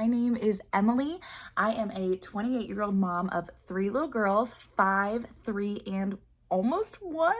My name is Emily. I am a 28-year-old mom of 3 little girls, 5, 3, and almost 1.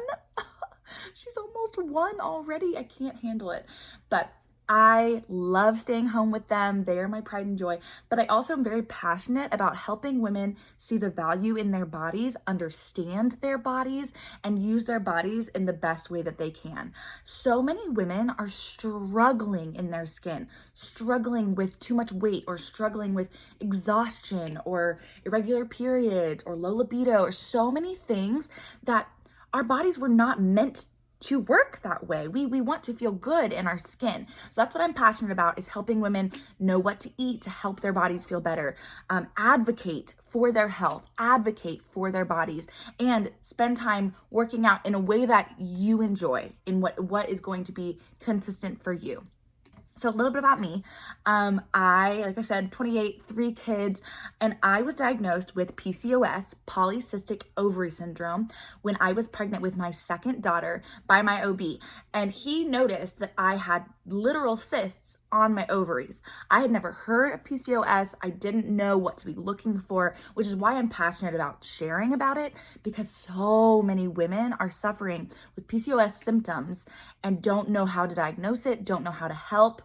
She's almost 1 already. I can't handle it. But I love staying home with them. They are my pride and joy. But I also am very passionate about helping women see the value in their bodies, understand their bodies, and use their bodies in the best way that they can. So many women are struggling in their skin, struggling with too much weight, or struggling with exhaustion, or irregular periods, or low libido, or so many things that our bodies were not meant to work that way. We want to feel good in our skin. So that's what I'm passionate about, is helping women know what to eat to help their bodies feel better, advocate for their health, advocate for their bodies, and spend time working out in a way that you enjoy, in what is going to be consistent for you. So a little bit about me. Like I said, 28, 3 kids, and I was diagnosed with PCOS, Polycystic Ovary Syndrome, when I was pregnant with my second daughter by my OB. And he noticed that I had literal cysts on my ovaries. I had never heard of PCOS. I didn't know what to be looking for, which is why I'm passionate about sharing about it, because so many women are suffering with PCOS symptoms and don't know how to diagnose it, don't know how to help.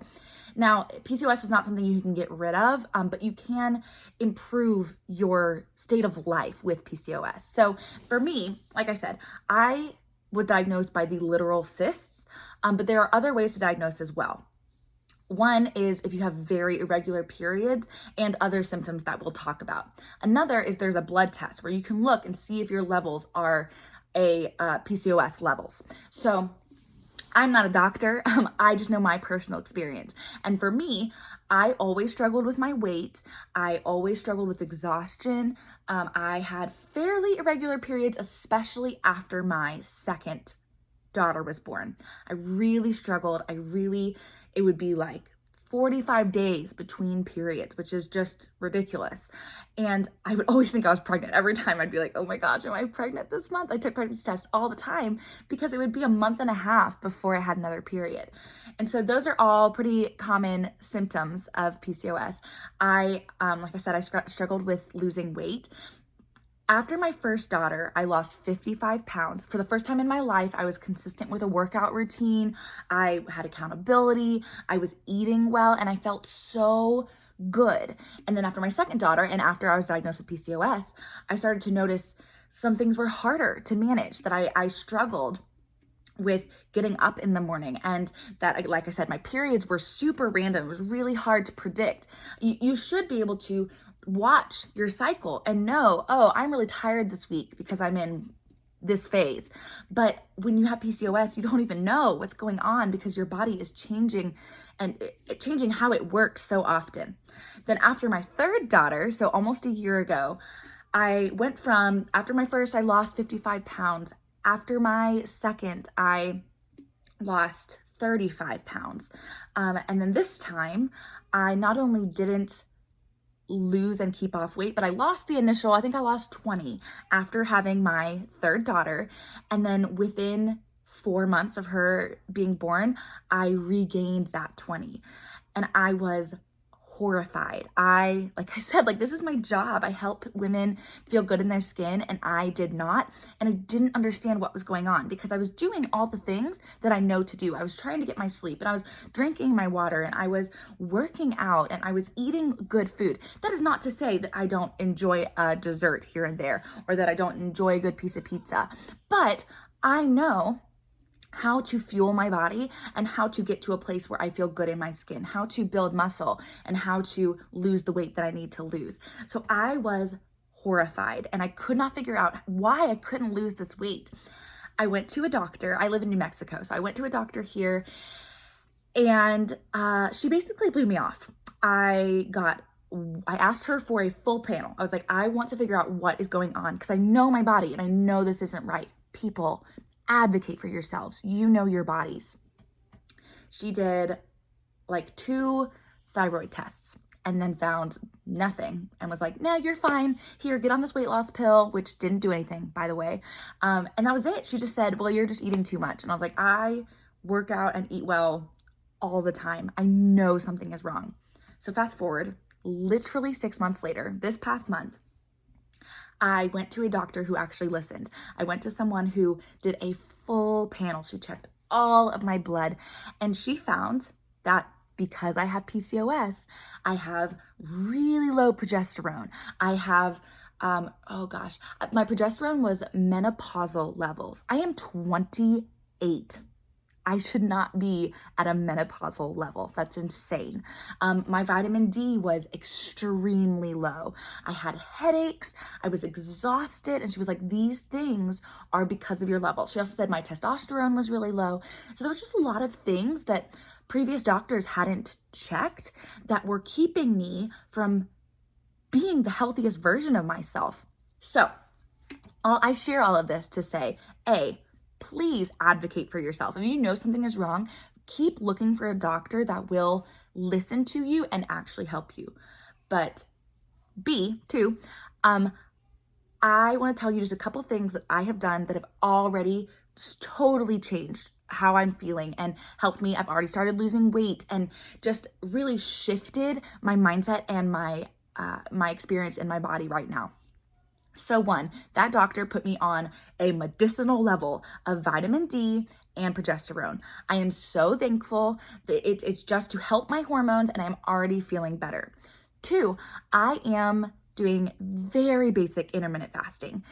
Now, PCOS is not something you can get rid of, but you can improve your state of life with PCOS. So for me, like I said, I was diagnosed by the literal cysts, but there are other ways to diagnose as well. One is if you have very irregular periods and other symptoms that we'll talk about. Another is there's a blood test where you can look and see if your levels are PCOS levels. So I'm not a doctor. I just know my personal experience. And for me, I always struggled with my weight. I always struggled with exhaustion. I had fairly irregular periods, especially after my second daughter was born. I really struggled. It would be like 45 days between periods, which is just ridiculous. And I would always think I was pregnant. Every time I'd be like, oh my gosh, am I pregnant this month? I took pregnancy tests all the time because it would be a month and a half before I had another period. And so those are all pretty common symptoms of PCOS. Like I said, I struggled with losing weight. After my first daughter, I lost 55 pounds. For the first time in my life, I was consistent with a workout routine. I had accountability. I was eating well, and I felt so good. And then after my second daughter, and after I was diagnosed with PCOS, I started to notice some things were harder to manage, that I struggled with getting up in the morning, and that, like I said, my periods were super random. It was really hard to predict. You should be able to watch your cycle and know, oh, I'm really tired this week because I'm in this phase. But when you have PCOS, you don't even know what's going on because your body is changing and changing how it works so often. Then after my third daughter, so almost a year ago, I went from, after my first, I lost 55 pounds. After my second, I lost 35 pounds. And then this time, I not only didn't lose and keep off weight, but I lost the initial, I think I lost 20 after having my third daughter. And then within 4 months of her being born, I regained that 20. And I was horrified. Like I said, this is my job. I help women feel good in their skin, and I did not. And I didn't understand what was going on because I was doing all the things that I know to do. I was trying to get my sleep, and I was drinking my water, and I was working out, and I was eating good food. That is not to say that I don't enjoy a dessert here and there, or that I don't enjoy a good piece of pizza, but I know how to fuel my body and how to get to a place where I feel good in my skin, how to build muscle, and how to lose the weight that I need to lose. So I was horrified, and I could not figure out why I couldn't lose this weight. I went to a doctor. I live in New Mexico, so I went to a doctor here, and she basically blew me off. I asked her for a full panel. I was like, I want to figure out what is going on because I know my body and I know this isn't right. People, advocate for yourselves. You know your bodies. She did 2 thyroid tests and then found nothing and was like, no, you're fine. Here, get on this weight loss pill, which didn't do anything, by the way. And that was it. She just said, well, you're just eating too much. And I was like, I work out and eat well all the time. I know something is wrong. So fast forward literally 6 months later, this past month, I went to a doctor who actually listened. I went to someone who did a full panel. She checked all of my blood, and she found that because I have PCOS, I have really low progesterone. I have, my progesterone was menopausal levels. I am 28. I should not be at a menopausal level. That's insane. My vitamin D was extremely low. I had headaches. I was exhausted. And she was like, these things are because of your level. She also said my testosterone was really low. So there was just a lot of things that previous doctors hadn't checked that were keeping me from being the healthiest version of myself. So I share all of this to say, please advocate for yourself. If you know something is wrong, keep looking for a doctor that will listen to you and actually help you. But B, too, I want to tell you just a couple things that I have done that have already totally changed how I'm feeling and helped me. I've already started losing weight and just really shifted my mindset and my experience in my body right now. So one, that doctor put me on a medicinal level of vitamin D and progesterone. I am so thankful that it's just to help my hormones, and I'm already feeling better. Two, I am doing very basic intermittent fasting.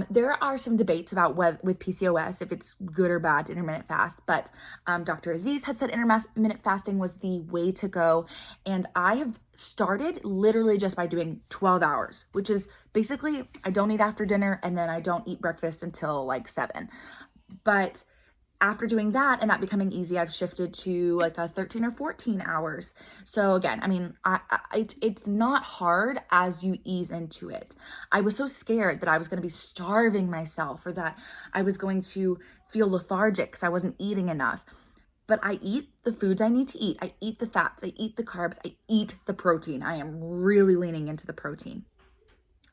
There are some debates about with PCOS, if it's good or bad to intermittent fast, but Dr. Aziz had said intermittent fasting was the way to go. And I have started literally just by doing 12 hours, which is basically, I don't eat after dinner and then I don't eat breakfast until like 7. But after doing that and that becoming easy, I've shifted to like a 13 or 14 hours. So again, I mean, it's not hard as you ease into it. I was so scared that I was going to be starving myself or that I was going to feel lethargic because I wasn't eating enough. But I eat the foods I need to eat. I eat the fats, I eat the carbs, I eat the protein. I am really leaning into the protein.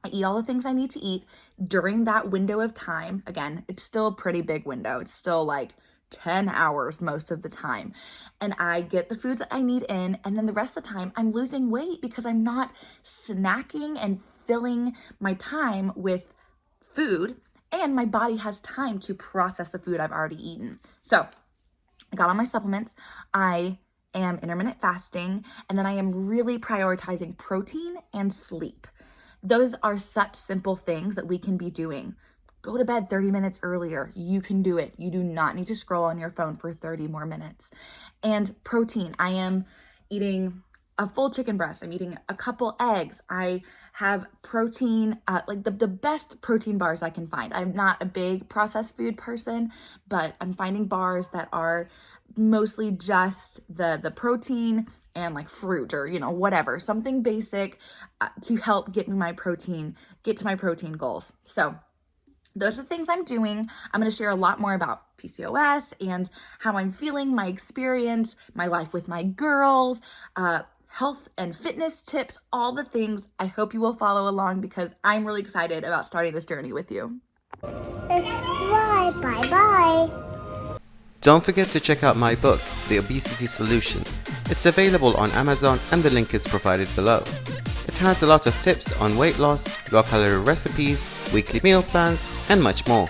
I eat all the things I need to eat during that window of time. Again, it's still a pretty big window. It's still like 10 hours most of the time. And I get the foods that I need in, and then the rest of the time I'm losing weight because I'm not snacking and filling my time with food, and my body has time to process the food I've already eaten. So I got on my supplements. I am intermittent fasting, and then I am really prioritizing protein and sleep. Those are such simple things that we can be doing. Go to bed 30 minutes earlier. You can do it. You do not need to scroll on your phone for 30 more minutes. And protein, I am eating a full chicken breast. I'm eating a couple eggs. I have protein, like the best protein bars I can find. I'm not a big processed food person, but I'm finding bars that are mostly just the protein and like fruit or, whatever, something basic to help get to my protein goals. So those are the things I'm doing. I'm going to share a lot more about PCOS and how I'm feeling, my experience, my life with my girls, health and fitness tips, all the things. I hope you will follow along because I'm really excited about starting this journey with you. Subscribe. Bye-bye. Don't forget to check out my book, The Obesity Solution. It's available on Amazon and the link is provided below. It has a lot of tips on weight loss, low-calorie recipes, weekly meal plans, and much more.